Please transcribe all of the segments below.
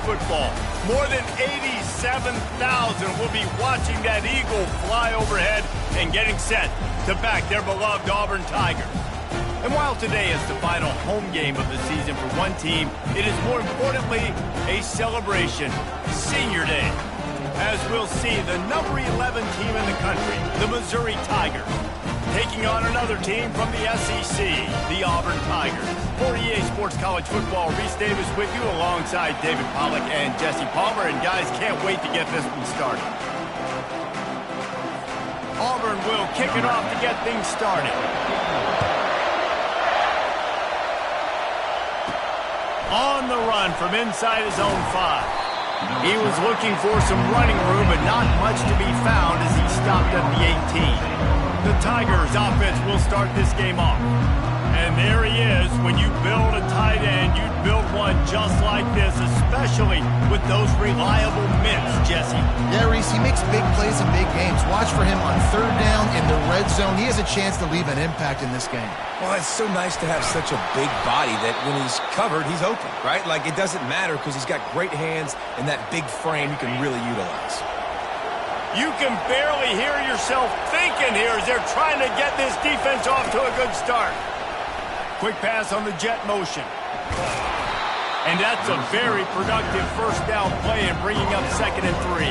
football. More than 87,000 will be watching that eagle fly overhead and getting set to back their beloved Auburn Tigers. And while today is the final home game of the season for one team, it is more importantly a celebration, Senior Day. As we'll see the number 11 team in the country, the Missouri Tigers, taking on another team from the SEC, the Auburn Tigers. For EA Sports College Football, Reese Davis with you alongside David Pollack and Jesse Palmer. And guys, can't wait to get this one started. Auburn will kick it off to get things started. On the run from inside his own 5. He was looking for some running room, but not much to be found as he stopped at the 18. The Tigers offense will start this game off. And there he is. When you build a tight end, you build one just like this, especially with those reliable mitts, Jesse. Yeah, Reese, he makes big plays in big games. Watch for him on third down in the red zone. He has a chance to leave an impact in this game. Well, it's so nice to have such a big body that when he's covered, he's open, right? Like, it doesn't matter because he's got great hands and that big frame you can really utilize. You can barely hear yourself thinking here as they're trying to get this defense off to a good start. Quick pass on the jet motion. And that's a very productive first down play and bringing up 2nd and 3.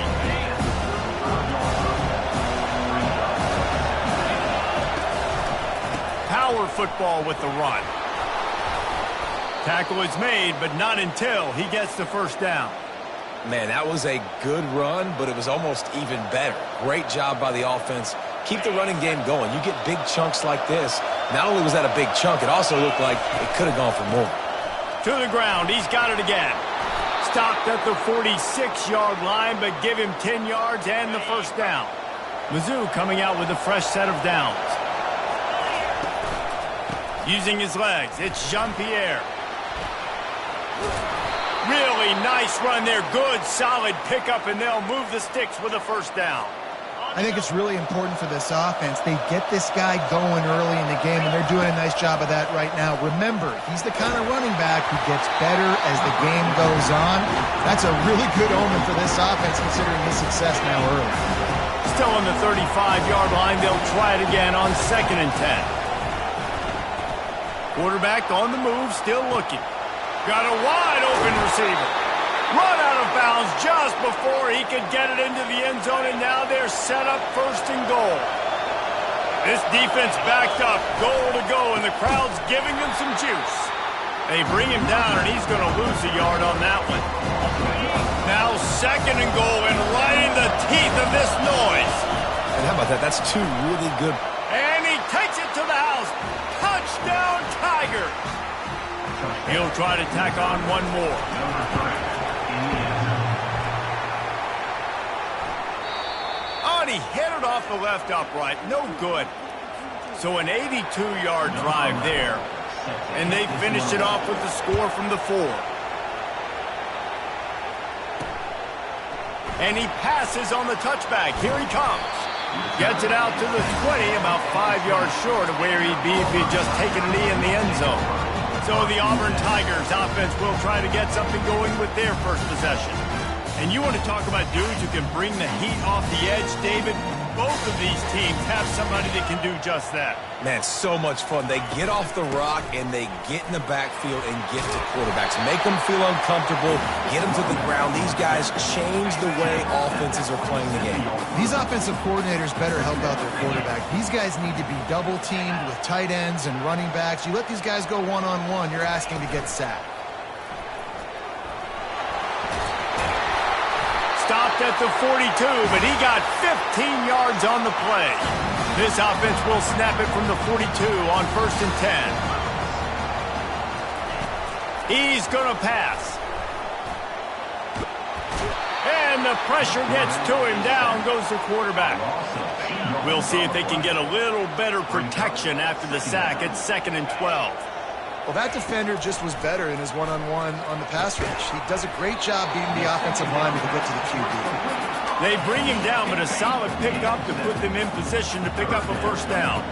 Power football with the run. Tackle is made, but not until he gets the first down. Man, that was a good run, but it was almost even better. Great job by the offense. Keep the running game going. You get big chunks like this. Not only was that a big chunk, it also looked like it could have gone for more. To the ground. He's got it again. Stopped at the 46-yard line, but give him 10 yards and the first down. Mizzou coming out with a fresh set of downs. Using his legs, it's Jean-Pierre. Really nice run there. Good, solid pickup, and they'll move the sticks with a first down. I think it's really important for this offense. They get this guy going early in the game, and they're doing a nice job of that right now. Remember, he's the kind of running back who gets better as the game goes on. That's a really good omen for this offense, considering his success now early. Still on the 35-yard line. They'll try it again on 2nd and 10. Quarterback on the move, still looking. Got a wide-open receiver. Run out of bounds just before he could get it into the end zone, and now they're set up 1st and goal. This defense backed up, goal to go, and the crowd's giving them some juice. They bring him down, and he's going to lose a yard on that one. Now 2nd and goal, and right in the teeth of this noise. And how about that? That's 2 really good. And he takes it to the house. Touchdown, Tiger. He'll try to tack on one more. He hit it off the left upright. No good. So an 82-yard drive there. And they finished it off with the score from the 4. And he passes on the touchback. Here he comes. Gets it out to the 20, about 5 yards short of where he'd be if he'd just taken a knee in the end zone. So the Auburn Tigers offense will try to get something going with their first possession. And you want to talk about dudes who can bring the heat off the edge, David? Both of these teams have somebody that can do just that. Man, so much fun. They get off the rock and they get in the backfield and get to quarterbacks. Make them feel uncomfortable, get them to the ground. These guys change the way offenses are playing the game. These offensive coordinators better help out their quarterback. These guys need to be double-teamed with tight ends and running backs. You let these guys go one-on-one, you're asking to get sacked. Stopped at the 42, but he got 15 yards on the play. This offense will snap it from the 42 on 1st and 10. He's going to pass. And the pressure gets to him. Down goes the quarterback. We'll see if they can get a little better protection after the sack at 2nd and 12. Well, that defender just was better in his one-on-one on the pass rush. He does a great job beating the offensive lineman to get to the QB. They bring him down, but a solid pickup to put them in position to pick up a first down.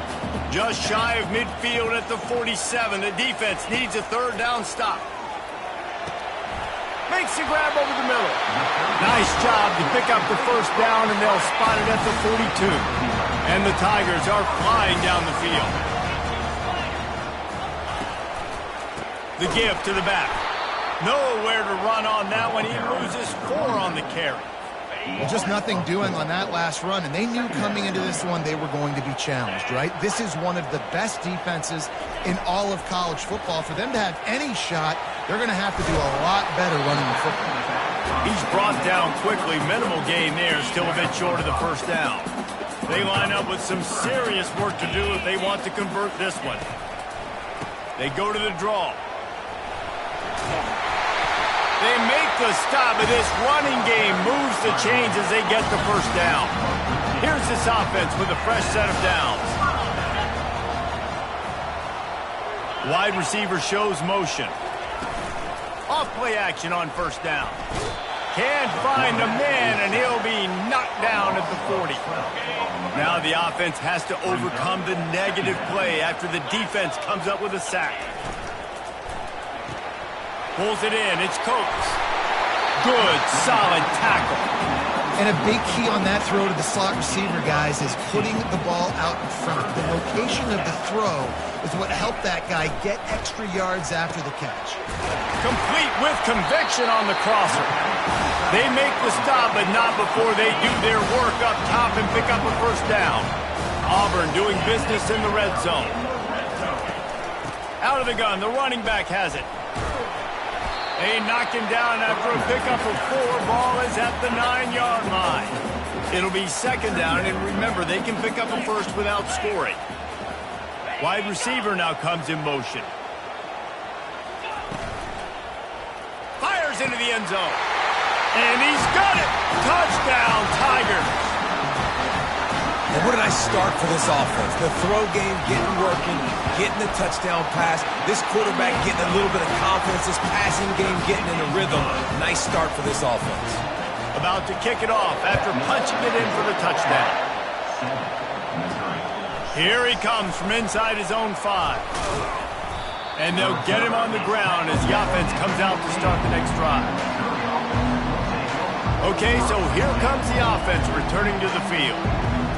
Just shy of midfield at the 47. The defense needs a 3rd down stop. makes the grab over the middle. Nice job to pick up the first down, and they'll spot it at the 42. And the Tigers are flying down the field. The give to the back. Nowhere to run on that one. He loses 4 on the carry. Well, just nothing doing on that last run, and they knew coming into this one they were going to be challenged, right? This is one of the best defenses in all of college football. For them to have any shot, they're going to have to do a lot better running the football. He's brought down quickly. Minimal gain there, still a bit short of the first down. They line up with some serious work to do if they want to convert this one. They go to the draw. They make the stop, and this running game moves the chains as they get the first down. Here's this offense with a fresh set of downs. Wide receiver shows motion. Off play action on first down. Can't find a man, and he'll be knocked down at the 40. Now the offense has to overcome the negative play after the defense comes up with a sack. Pulls it in. It's Coates. Good, solid tackle. And a big key on that throw to the slot receiver, guys, is putting the ball out in front. The location of the throw is what helped that guy get extra yards after the catch. Complete with conviction on the crosser. They make the stop, but not before they do their work up top and pick up a first down. Auburn doing business in the red zone. Out of the gun, the running back has it. They knock him down after a pickup of 4. Ball is at the 9-yard line. It'll be second down, and remember, they can pick up a first without scoring. Wide receiver now comes in motion. Fires into the end zone. And he's got it! Touchdown, Tigers! And what a nice start for this offense. The throw game getting working, getting the touchdown pass. This quarterback getting a little bit of confidence. This passing game getting in the rhythm. Nice start for this offense. About to kick it off after punching it in for the touchdown. Here he comes from inside his own 5. And they'll get him on the ground as the offense comes out to start the next drive. Okay, so here comes the offense returning to the field.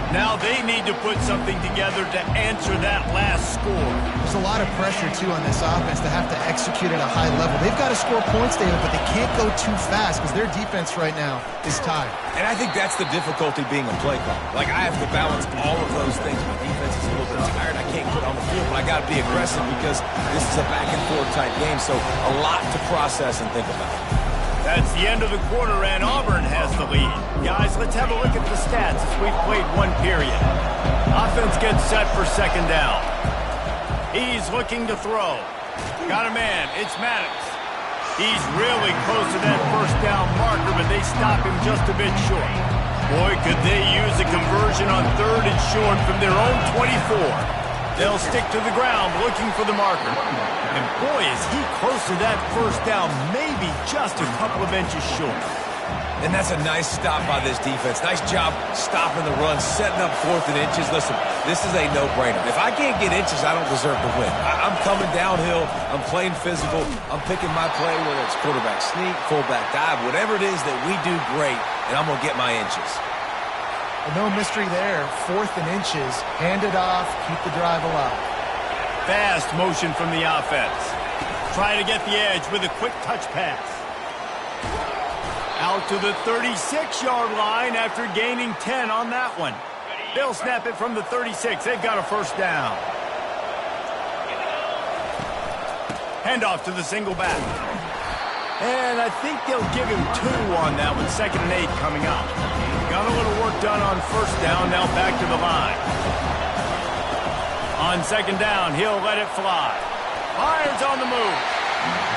Now they need to put something together to answer that last score. There's a lot of pressure, too, on this offense to have to execute at a high level. They've got to score points, David, but they can't go too fast because their defense right now is tired. And I think that's the difficulty being a play caller. Like, I have to balance all of those things. My defense is a little bit tired. I can't get on the field, but I got to be aggressive because this is a back-and-forth type game, so a lot to process and think about. That's the end of the quarter, and Auburn has the lead. Guys, let's have a look at the stats as we've played one period. Offense gets set for second down. He's looking to throw. Got a man. It's Maddox. He's really close to that first down marker, but they stop him just a bit short. Boy, could they use a conversion on 3rd and short from their own 24. They'll stick to the ground looking for the marker. And boy, is he close to that first down, maybe just a couple of inches short. And that's a nice stop by this defense. Nice job stopping the run, setting up 4th and inches. Listen, this is a no-brainer. If I can't get inches, I don't deserve to win. I'm coming downhill. I'm playing physical. I'm picking my play, whether it's quarterback sneak, fullback dive, whatever it is that we do great, and I'm going to get my inches. No mystery there. 4th and inches. Hand it off. Keep the drive alive. Fast motion from the offense. Trying to get the edge with a quick touch pass. Out to the 36-yard line after gaining 10 on that one. They'll snap it from the 36. They've got a first down. Handoff to the single back. And I think they'll give him 2 on that one. 2nd and 8 coming up. Got a little work done on first down. Now back to the line. On second down, he'll let it fly. Fires on the move.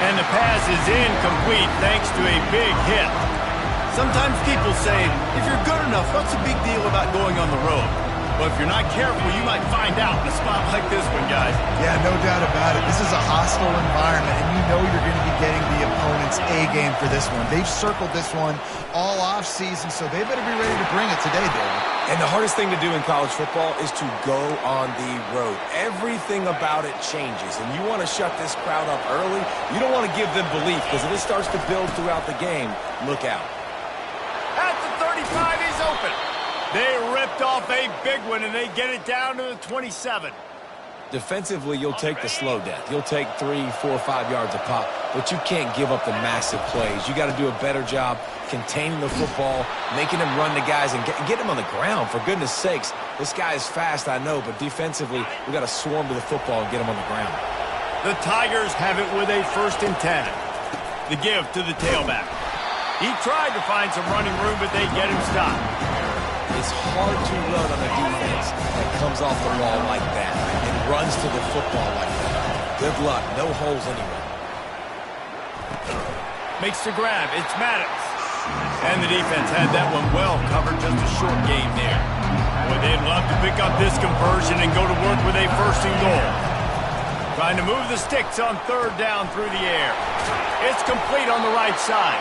And the pass is incomplete thanks to a big hit. Sometimes people say, if you're good enough, what's the big deal about going on the road? But if you're not careful, you might find out in a spot like this one, guys. Yeah, no doubt about it. This is a hostile environment, and you know you're going to be getting the opponent's A-game for this one. They've circled this one all off-season, so they better be ready to bring it today, David. And the hardest thing to do in college football is to go on the road. Everything about it changes, and you want to shut this crowd up early. You don't want to give them belief, because if it starts to build throughout the game, look out. At the 35, he's open. They ripped off a big one, and they get it down to the 27. Defensively, you'll take the slow death. You'll take 3, 4, 5 yards a pop, but you can't give up the massive plays. You got to do a better job containing the football, making them run the guys, and get them on the ground. For goodness sakes, this guy is fast, I know, but defensively, we got to swarm to the football and get him on the ground. The Tigers have it with a 1st and 10. The give to the tailback. He tried to find some running room, but they get him stopped. It's hard to run on a defense that comes off the ball like that and runs to the football like that. Good luck. No holes anywhere. Makes the grab. It's Maddox. And the defense had that one well covered. Just a short game there. Boy, they'd love to pick up this conversion and go to work with a 1st and goal. Trying to move the sticks on 3rd down through the air. It's complete on the right side.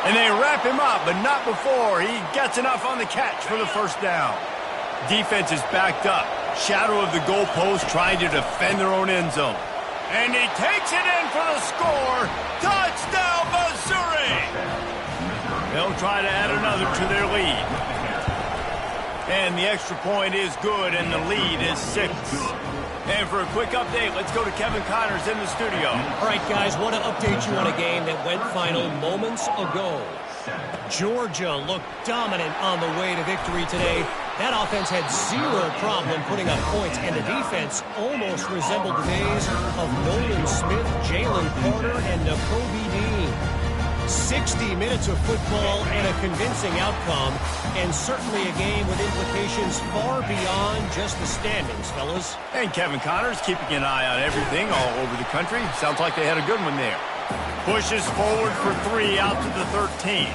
And they wrap him up, but not before he gets enough on the catch for the 1st down. Defense is backed up. Shadow of the goalpost trying to defend their own end zone. And he takes it in for the score. Touchdown, Missouri! They'll try to add another to their lead. And the extra point is good, and the lead is 6. And for a quick update, let's go to Kevin Connors in the studio. All right, guys, want to update you on a game that went final moments ago. Georgia looked dominant on the way to victory today. That offense had zero problem putting up points, and the defense almost resembled the days of Nolan Smith, Jalen Carter, and Nakobe Dean. 60 minutes of football and a convincing outcome, and certainly a game with implications far beyond just the standings, fellas. And Kevin Connors keeping an eye on everything all over the country. Sounds like they had a good one there. Pushes forward for 3 out to the 13.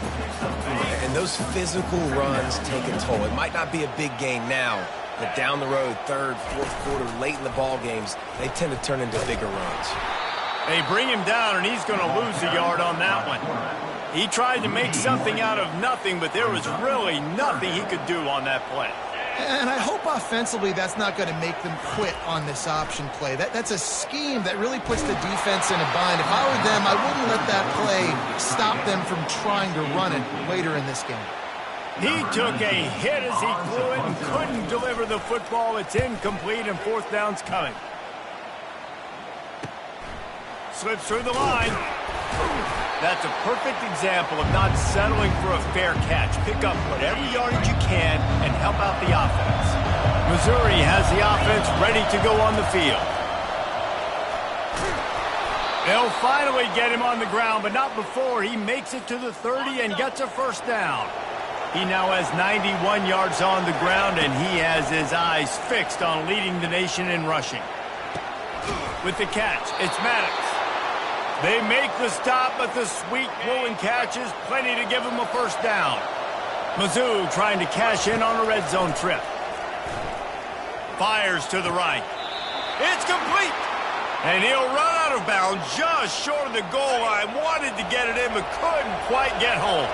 And those physical runs take a toll. It might not be a big game now, but down the road, 3rd, 4th quarter, late in the ball games, they tend to turn into bigger runs. They bring him down, and he's going to lose a yard on that one. He tried to make something out of nothing, but there was really nothing he could do on that play. And I hope offensively that's not going to make them quit on this option play. That's a scheme that really puts the defense in a bind. If I were them, I wouldn't let that play stop them from trying to run it later in this game. He took a hit as he flew it and couldn't deliver the football. It's incomplete, and 4th down's coming. Slips through the line. That's a perfect example of not settling for a fair catch. Pick up whatever yardage you can and help out the offense. Missouri has the offense ready to go on the field. They'll finally get him on the ground, but not before he makes it to the 30 and gets a 1st down. He now has 91 yards on the ground, and he has his eyes fixed on leading the nation in rushing. With the catch, it's Maddox. They make the stop, but the sweet rolling catch is plenty to give him a 1st down. Mizzou trying to cash in on a red zone trip. Fires to the right. It's complete. And he'll run out of bounds just short of the goal line. Wanted to get it in, but couldn't quite get home.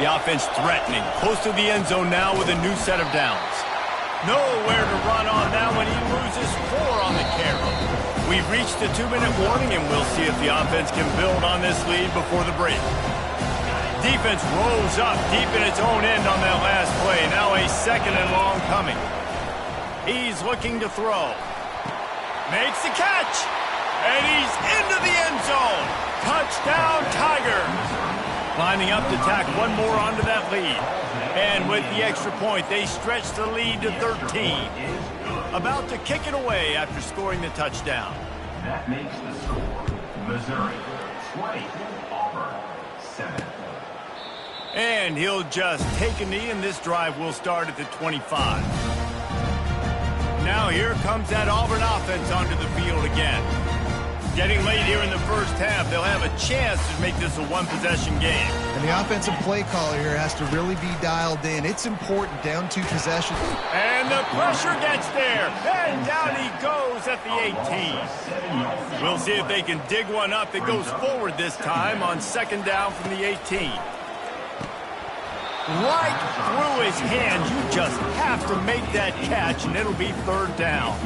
The offense threatening. Close to the end zone now with a new set of downs. Nowhere to run on that one. He loses 4 on the carry. We've reached a 2-minute warning, and we'll see if the offense can build on this lead before the break. Defense rolls up deep in its own end on that last play. Now a 2nd and long coming. He's looking to throw. Makes the catch. And he's into the end zone. Touchdown, Tigers. Lining up to tack one more onto that lead. And with the extra point, they stretch the lead to 13. About to kick it away after scoring the touchdown. That makes the score Missouri 20, Auburn 7. And he'll just take a knee, and this drive will start at the 25. Now here comes that Auburn offense onto the field again. Getting late here in the first half, they'll have a chance to make this a one-possession game. And the offensive play caller here has to really be dialed in. It's important, down 2 possessions. And the pressure gets there. And down he goes at the 18. We'll see if they can dig one up that goes forward this time on second down from the 18. Right through his hands. You just have to make that catch, and it'll be third down.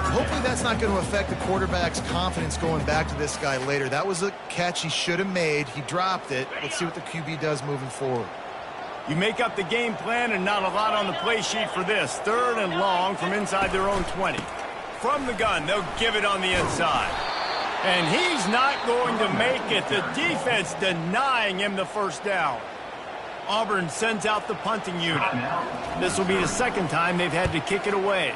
Hopefully that's not going to affect the quarterback's confidence going back to this guy later. That was a catch he should have made. He dropped it. Let's see what the QB does moving forward. You make up the game plan and not a lot on the play sheet for this. Third and long from inside their own 20. From the gun, they'll give it on the inside. And he's not going to make it. The defense denying him the first down. Auburn sends out the punting unit. This will be the second time they've had to kick it away.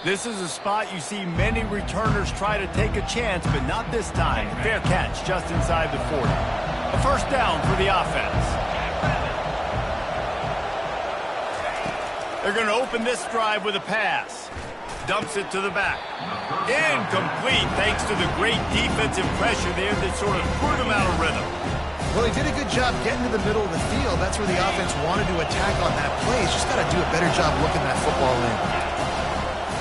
This is a spot you see many returners try to take a chance, but not this time. Fair catch just inside the 40. A first down for the offense. They're going to open this drive with a pass. Dumps it to the back. Incomplete thanks to the great defensive pressure there that sort of put them out of rhythm. Well, he did a good job getting to the middle of the field. That's where the offense wanted to attack on that play. He's just got to do a better job looking that football in.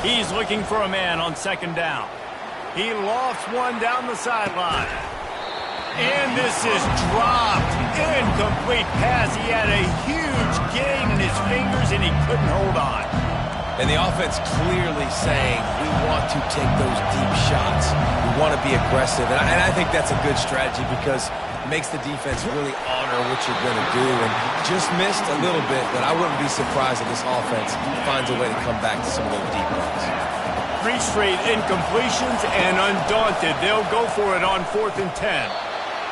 He's looking for a man on second down. He lofts one down the sideline. And this is dropped. Incomplete pass. He had a huge gain in his fingers, and he couldn't hold on. And the offense clearly saying, we want to take those deep shots. We want to be aggressive. And I think that's a good strategy because it makes the defense really honor what you're going to do. And just missed a little bit, but I wouldn't be surprised if this offense finds a way to come back to some of those deep runs. 3 straight incompletions, and undaunted, they'll go for it on 4th and 10.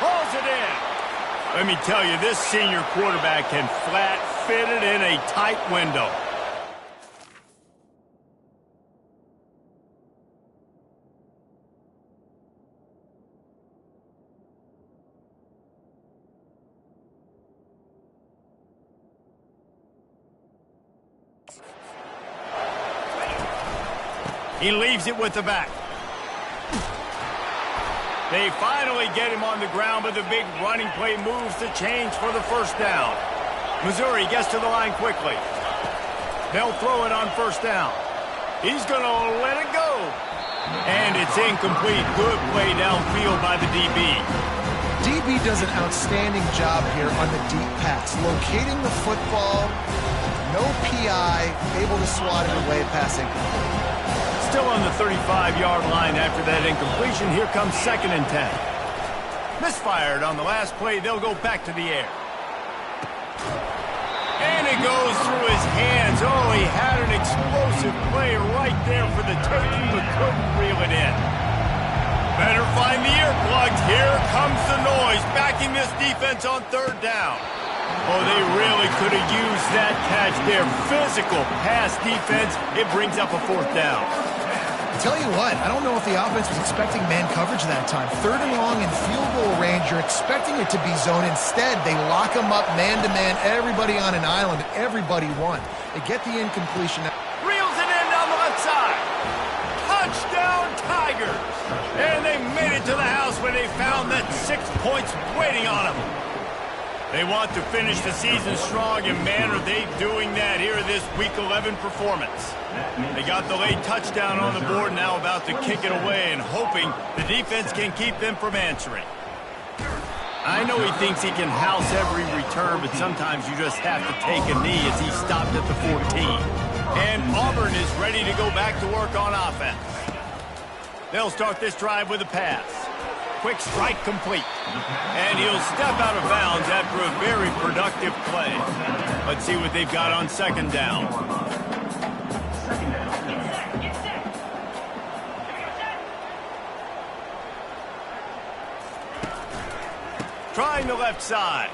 Hauls it in. Let me tell you, this senior quarterback can flat fit it in a tight window. He leaves it with the back. They finally get him on the ground, but the big running play moves the chains for the first down. Missouri gets to the line quickly. They'll throw it on first down. He's going to let it go. And it's incomplete. Good play downfield by the DB. DB does an outstanding job here on the deep pass. Locating the football, no PI, able to swat it away passing. Still on the 35-yard line after that incompletion. Here comes 2nd and 10. Misfired on the last play. They'll go back to the air. And it goes through his hands. Oh, he had an explosive play right there for the taking, but couldn't reel it in. Better find the earplugs. Here comes the noise, backing this defense on 3rd down. Oh, they really could have used that catch there. Physical pass defense. It brings up a 4th down. Tell you what, I don't know if the offense was expecting man coverage that time. 3rd and long in field goal range, you're expecting it to be zone. Instead, they lock them up man-to-man, everybody on an island, and everybody won. They get the incompletion. Reels it in down the left side. Touchdown, Tigers. And they made it to the house when they found that 6 points waiting on them. They want to finish the season strong, and man, are they doing that here in this Week 11 performance. They got the late touchdown on the board, now about to kick it away and hoping the defense can keep them from answering. I know he thinks he can house every return, but sometimes you just have to take a knee as he stopped at the 14. And Auburn is ready to go back to work on offense. They'll start this drive with a pass. Quick strike complete. And he'll step out of bounds after a very productive play. Let's see what they've got on 2nd down. Trying the left side.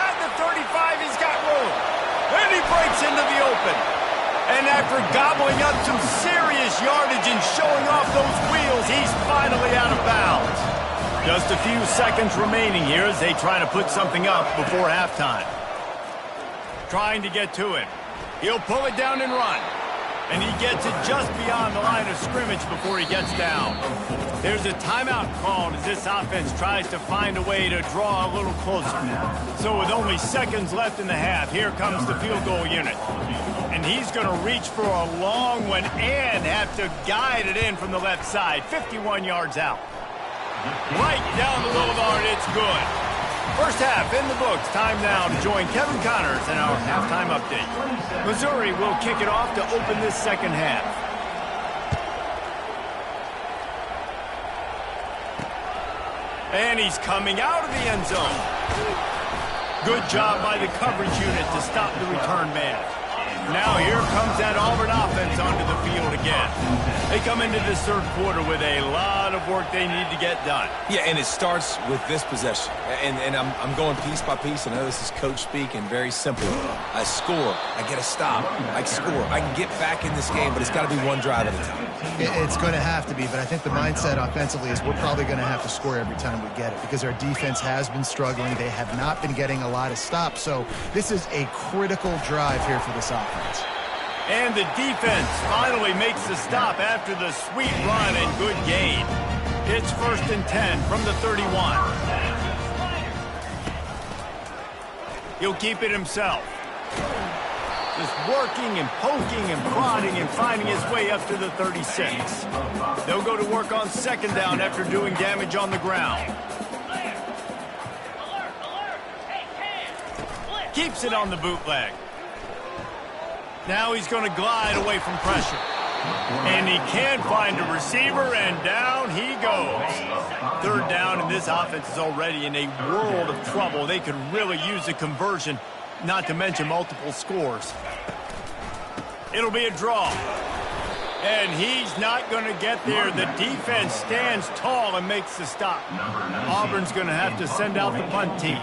At the 35, he's got room. And he breaks into the open. And after gobbling up some serious yardage and showing off those wheels, he's finally out of bounds. Just a few seconds remaining here as they try to put something up before halftime. Trying to get to him. He'll pull it down and run. And he gets it just beyond the line of scrimmage before he gets down. There's a timeout called as this offense tries to find a way to draw a little closer. So with only seconds left in the half, here comes the field goal unit. And he's going to reach for a long one and have to guide it in from the left side, 51 yards out. Right down the boulevard, it's good. First half in the books. Time now to join Kevin Connors in our halftime update. Missouri will kick it off to open this second half. And he's coming out of the end zone. Good job by the coverage unit to stop the return man. Now here comes that Auburn offense onto the field again. They come into this third quarter with a lot of work they need to get done. Yeah, and it starts with this possession. And I'm going piece by piece. I know this is coach speak and very simple. I score. I get a stop. I score. I can get back in this game, but it's got to be one drive at a time. It's going to have to be, but I think the mindset offensively is we're probably going to have to score every time we get it because our defense has been struggling. They have not been getting a lot of stops, so this is a critical drive here for this offense. And the defense finally makes the stop after the sweet run and good gain. It's 1st and 10 from the 31. He'll keep it himself. Just working and poking and prodding and finding his way up to the 36. They'll go to work on second down after doing damage on the ground. Keeps it on the bootleg. Now he's going to glide away from pressure. And he can find a receiver, and down he goes. Third down, and this offense is already in a world of trouble. They could really use a conversion, not to mention multiple scores. It'll be a draw. And he's not going to get there. The defense stands tall and makes the stop. Auburn's going to have to send out the punt team.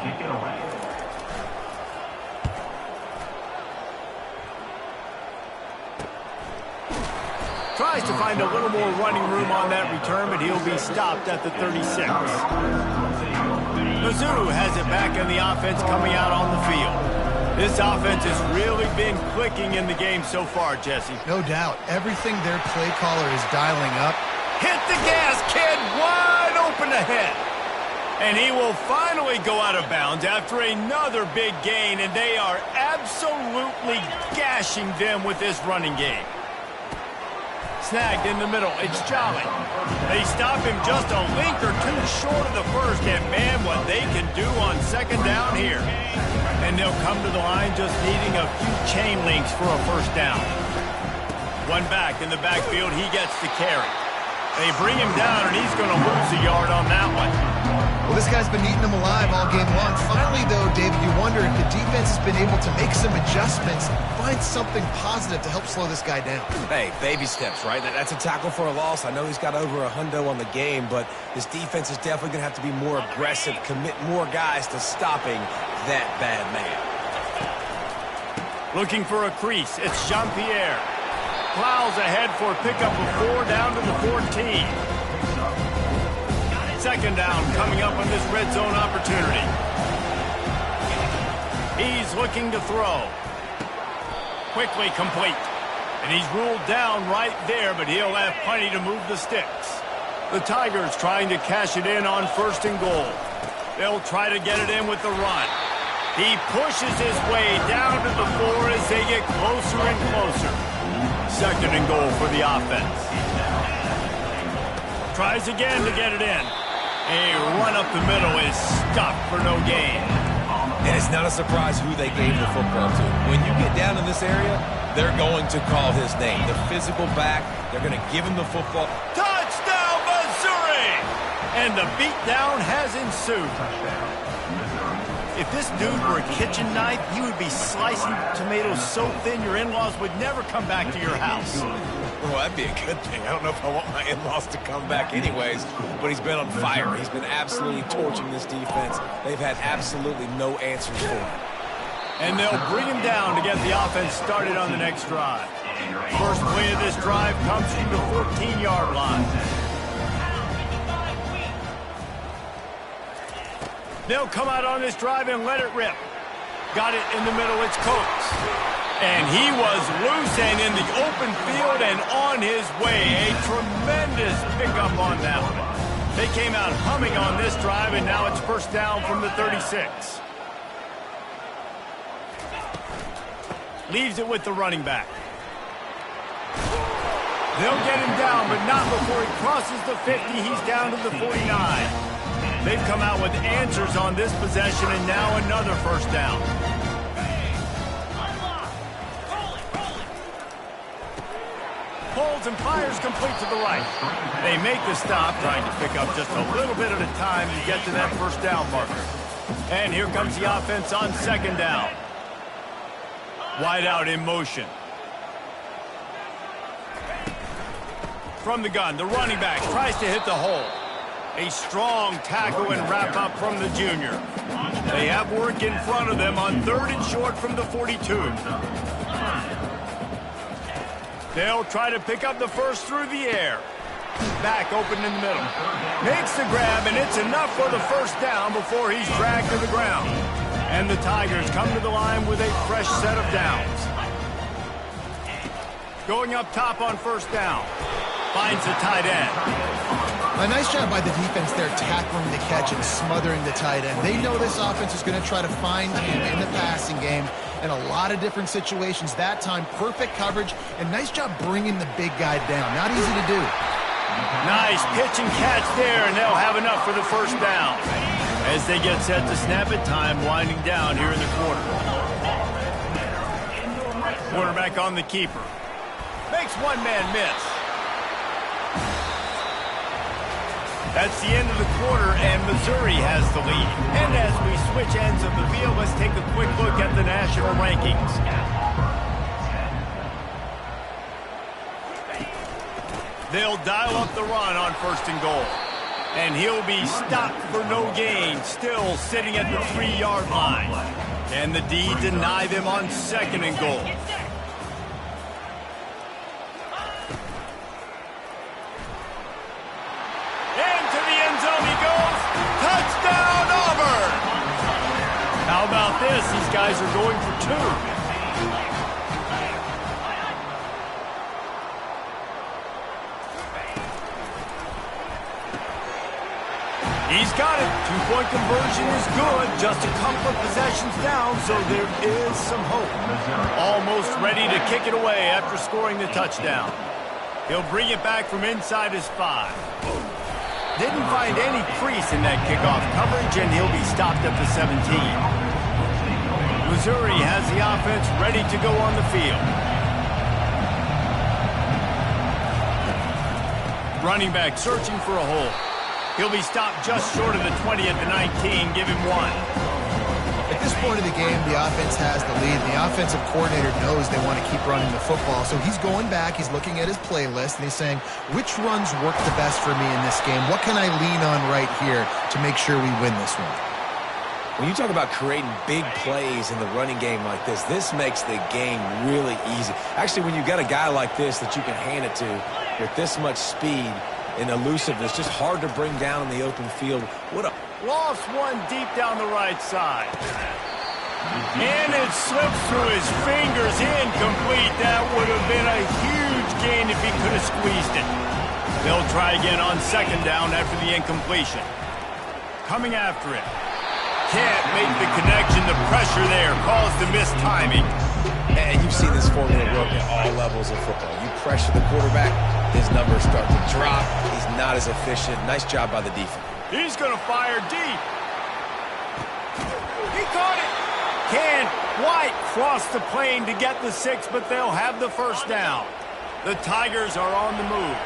Tries to find a little more running room on that return, but he'll be stopped at the 36. Mizzou has it back in the offense coming out on the field. This offense has really been clicking in the game so far, Jesse. No doubt. Everything their play caller is dialing up. Hit the gas, kid! Wide open ahead. And he will finally go out of bounds after another big gain, and they are absolutely gashing them with this running game. Snagged in the middle. It's Jolly. They stop him just a link or two short of the first, and man, what they can do on second down here. And they'll come to the line just needing a few chain links for a first down. One back in the backfield. He gets the carry. They bring him down, and he's going to lose a yard on that one. Well, this guy's been eating them alive all game long. Finally, though, David, you wonder if the defense has been able to make some adjustments, find something positive to help slow this guy down. Hey, baby steps, right? That's a tackle for a loss. I know he's got over a hundo on the game, but this defense is definitely going to have to be more aggressive, commit more guys to stopping that bad man. Looking for a crease. It's Jean-Pierre. Plows ahead for a pickup of 4 down to the 14. Second down coming up on this red zone opportunity. He's looking to throw. Quickly complete. And he's ruled down right there, but he'll have plenty to move the sticks. The Tigers trying to cash it in on 1st and goal. They'll try to get it in with the run. He pushes his way down to the floor as they get closer and closer. 2nd and goal for the offense. Tries again to get it in. A run up the middle is stopped for no gain. And it's not a surprise who they gave the football to. When you get down in this area, they're going to call his name. The physical back, they're going to give him the football. Touchdown, Missouri! And the beatdown has ensued. If this dude were a kitchen knife, you would be slicing tomatoes so thin your in-laws would never come back to your house. Well, that'd be a good thing. I don't know if I want my in-laws to come back anyways, but he's been on fire. He's been absolutely torching this defense. They've had absolutely no answers for him. And they'll bring him down to get the offense started on the next drive. First play of this drive comes from the 14-yard line. They'll come out on this drive and let it rip. Got it in the middle. It's Coates. And he was loose and in the open field and on his way. A tremendous pickup on that one. They came out humming on this drive, and now it's first down from the 36. Leaves it with the running back. They'll get him down, but not before he crosses the 50. He's down to the 49. They've come out with answers on this possession, and now another first down. Holds and fires complete to the right. They make the stop, trying to pick up just a little bit at a time to get to that first down marker. And here comes the offense on second down. Wide out in motion. From the gun, the running back tries to hit the hole. A strong tackle and wrap up from the junior. They have work in front of them on 3rd and short from the 42. They'll try to pick up the first through the air. Back open in the middle. Makes the grab, and it's enough for the first down before he's dragged to the ground. And the Tigers come to the line with a fresh set of downs. Going up top on first down. Finds the tight end. A nice job by the defense there, tackling the catch and smothering the tight end. They know this offense is going to try to find him in the passing game in a lot of different situations. That time, perfect coverage, and nice job bringing the big guy down. Not easy to do. Nice pitch and catch there, and they'll have enough for the first down. As they get set to snap it, time winding down here in the quarter. Quarterback on the keeper. Makes one man miss. That's the end of the quarter, and Missouri has the lead. And as we switch ends of the field, let's take a quick look at the national rankings. They'll dial up the run on 1st and goal. And he'll be stopped for no gain, still sitting at the 3-yard line. And the D deny them on 2nd and goal. How about this? These guys are going for 2. He's got it. 2-point conversion is good. Just a couple of possessions down, so there is some hope. Almost ready to kick it away after scoring the touchdown. He'll bring it back from inside his 5. Didn't find any crease in that kickoff coverage, and he'll be stopped at the 17. Missouri has the offense ready to go on the field. Running back searching for a hole. He'll be stopped just short of the 20 at the 19. Give him 1. At this point of the game, the offense has the lead. The offensive coordinator knows they want to keep running the football. So he's going back, he's looking at his playlist, and he's saying, which runs work the best for me in this game? What can I lean on right here to make sure we win this one? When you talk about creating big plays in the running game like this makes the game really easy. Actually, when you got a guy like this that you can hand it to with this much speed and elusiveness, just hard to bring down in the open field. What a... Lost one deep down the right side. And it slips through his fingers, incomplete. That would have been a huge gain if he could have squeezed it. They'll try again on 2nd down after the incompletion. Coming after it. Can't make the connection. The pressure there caused the missed timing. And you've seen this formula work at all levels of football. You pressure the quarterback, his numbers start to drop. He's not as efficient. Nice job by the defense. He's going to fire deep. He caught it. Can White cross the plane to get the 6, but they'll have the first down. The Tigers are on the move.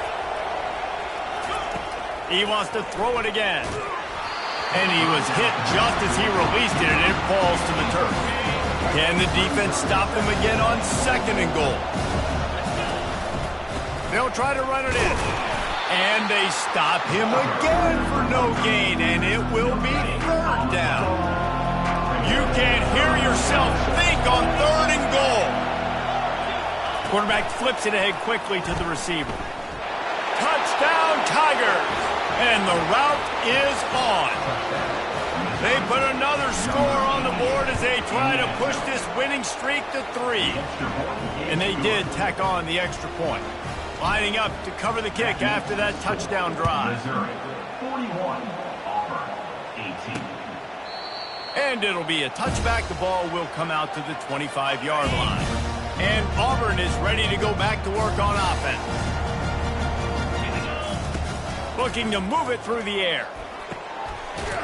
He wants to throw it again. And he was hit just as he released it, and it falls to the turf. Can the defense stop him again on 2nd and goal? They'll try to run it in. And they stop him again for no gain, and it will be 3rd down. You can't hear yourself think on 3rd and goal. Quarterback flips it ahead quickly to the receiver. Touchdown, Tigers! And the route is on. They put another score on the board as they try to push this winning streak to 3. And they did tack on the extra point. Lining up to cover the kick after that touchdown drive. Missouri 41, Auburn 18. And it'll be a touchback. The ball will come out to the 25-yard line. And Auburn is ready to go back to work on offense. Looking to move it through the air.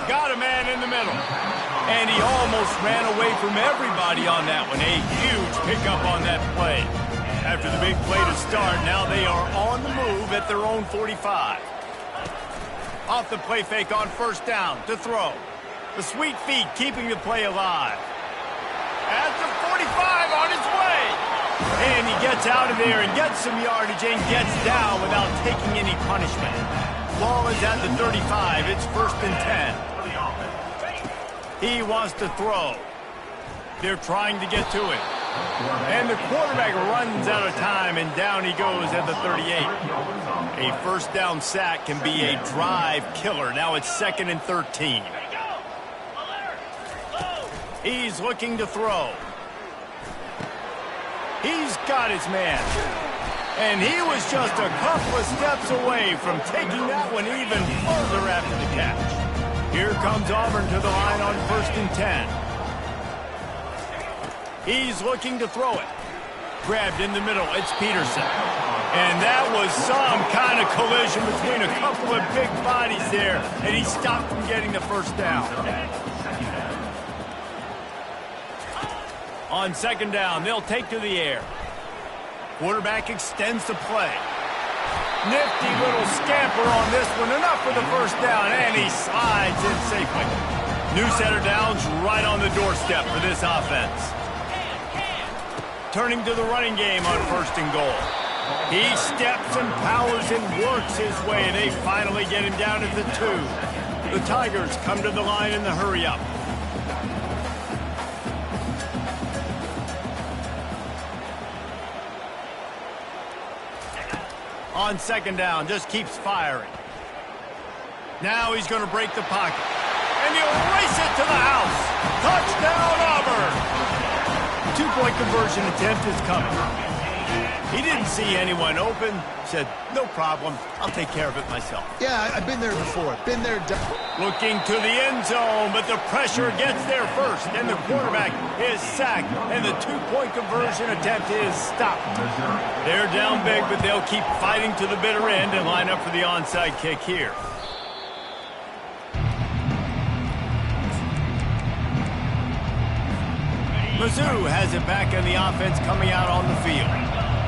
Got a man in the middle. And he almost ran away from everybody on that one. A huge pickup on that play. After the big play to start, now they are on the move at their own 45. Off the play fake on first down to throw. The sweet feet keeping the play alive. At the 45 on his way. And he gets out of there and gets some yardage and gets down without taking any punishment. Ball is at the 35. It's 1st and 10. He wants to throw. They're trying to get to it. And the quarterback runs out of time, and down he goes at the 38. A first down sack can be a drive killer. Now it's 2nd and 13. He's looking to throw. He's got his man. And he was just a couple of steps away from taking that one even further after the catch. Here comes Auburn to the line on 1st and 10. He's looking to throw it. Grabbed in the middle. It's Peterson. And that was some kind of collision between a couple of big bodies there. And he stopped from getting the first down. On 2nd down, they'll take to the air. Quarterback extends the play. Nifty little scamper on this one. Enough for the first down, and he slides in safely. New center downs right on the doorstep for this offense. Turning to the running game on 1st and goal. He steps and powers and works his way. They finally get him down at the 2. The Tigers come to the line in the hurry-up. On 2nd down, just keeps firing. Now he's going to break the pocket. And he'll race it to the house. Touchdown, Auburn! 2-point conversion attempt is coming. He didn't see anyone open. Said, no problem. I'll take care of it myself. Yeah, I've been there before. Been there. Looking to the end zone, but the pressure gets there first. And the quarterback is sacked. And the 2-point conversion attempt is stopped. They're down big, but they'll keep fighting to the bitter end and line up for the onside kick here. Mizzou has it back in the offense coming out on the field.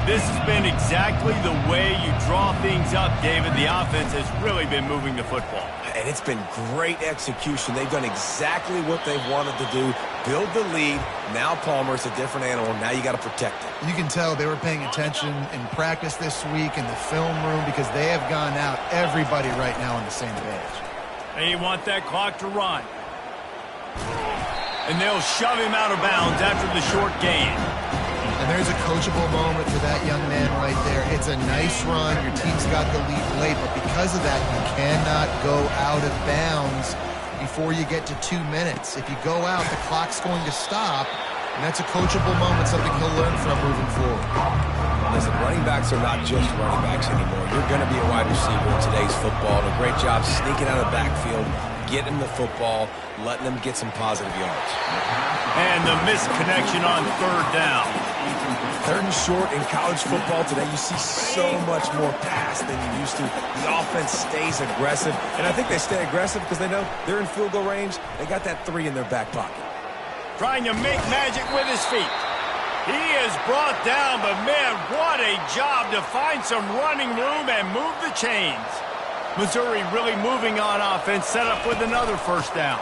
This has been exactly the way you draw things up, David. The offense has really been moving the football. And it's been great execution. They've done exactly what they've wanted to do. Build the lead. Now Palmer's a different animal. Now you got to protect it. You can tell they were paying attention in practice this week in the film room because they have gone out, everybody right now on the same page. They want that clock to run. And they'll shove him out of bounds after the short gain. And there's a coachable moment for that young man right there. It's a nice run. Your team's got the lead late, but because of that, you cannot go out of bounds before you get to 2 minutes. If you go out, the clock's going to stop, and that's a coachable moment, something he'll learn from moving forward. Listen, running backs are not just running backs anymore. You're going to be a wide receiver in today's football. And a great job sneaking out of the backfield, getting the football, letting them get some positive yards. And the misconnection on 3rd down. 3rd and short in college football today, you see so much more pass than you used to. The offense stays aggressive, and I think they stay aggressive because they know they're in field goal range. They got that 3 in their back pocket. Trying to make magic with his feet. He is brought down, but man, what a job to find some running room and move the chains. Missouri really moving on offense, set up with another 1st down.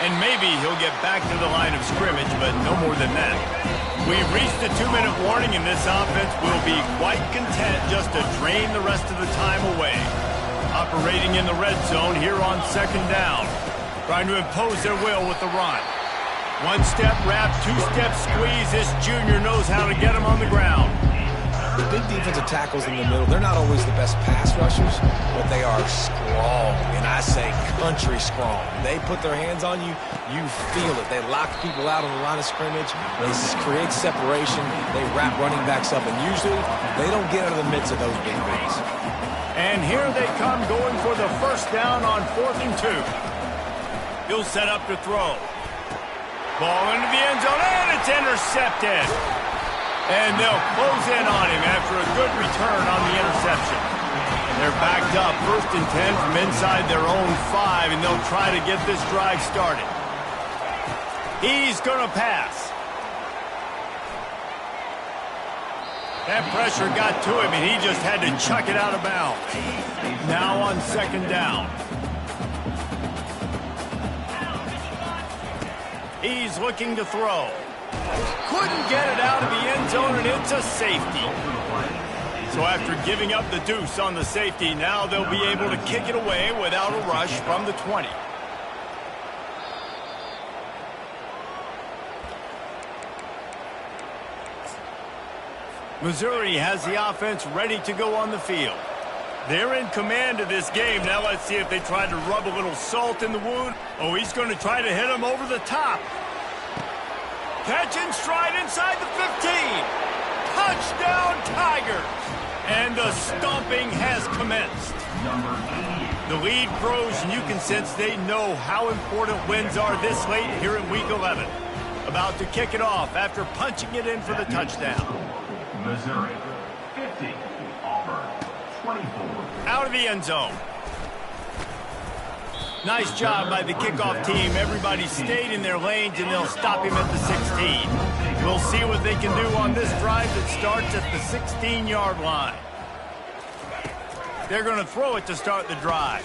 And maybe he'll get back to the line of scrimmage, but no more than that. We've reached the 2-minute warning, and this offense will be quite content just to drain the rest of the time away. Operating in the red zone here on 2nd down. Trying to impose their will with the run. 1-step wrap, 2-step squeeze. This junior knows how to get him on the ground. The big defensive tackles in the middle, they're not always the best pass rushers, but they are strong, and I say country strong. They put their hands on you, you feel it. They lock people out on the line of scrimmage. They create separation. They wrap running backs up, and usually they don't get out of the midst of those big plays. And here they come going for the first down on 4th and 2. He'll set up to throw. Ball into the end zone, and it's intercepted. And they'll close in on him after a good return on the interception. They're backed up 1st and 10 from inside their own 5, and they'll try to get this drive started. He's going to pass. That pressure got to him, and he just had to chuck it out of bounds. Now on 2nd down. He's looking to throw. Couldn't get it out of the end zone, and it's a safety. So after giving up the deuce on the safety, now they'll be able to kick it away without a rush from the 20. Missouri has the offense ready to go on the field. They're in command of this game. Now let's see if they try to rub a little salt in the wound. Oh, he's going to try to hit him over the top. Catch and stride inside the 15. Touchdown, Tigers. And the stomping has commenced. The lead grows, and you can sense they know how important wins are this late here in Week 11. About to kick it off after punching it in for the touchdown. Missouri 50, Auburn 24. Out of the end zone. Nice job by the kickoff team. Everybody stayed in their lanes, and they'll stop him at the 16. We'll see what they can do on this drive that starts at the 16-yard line. They're going to throw it to start the drive.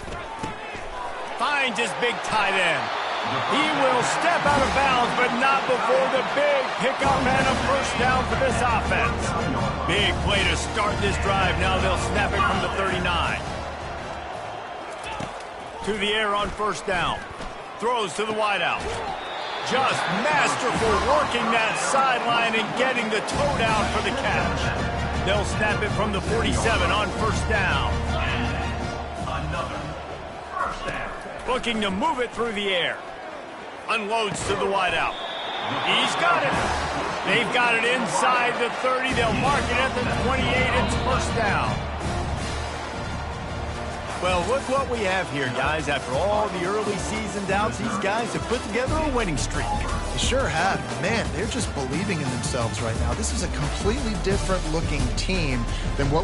Finds his big tight end. He will step out of bounds, but not before the big pickup and a first down for this offense. Big play to start this drive. Now they'll snap it from the 39. To the air on 1st down. Throws to the wideout. Just masterful working that sideline and getting the toe down for the catch. They'll snap it from the 47 on 1st down. Another first down. Looking to move it through the air. Unloads to the wideout. He's got it. They've got it inside the 30. They'll mark it at the 28. It's 1st down. Well, look what we have here, guys. After all the early season doubts, these guys have put together a winning streak. They sure have. Man, they're just believing in themselves right now. This is a completely different looking team than what we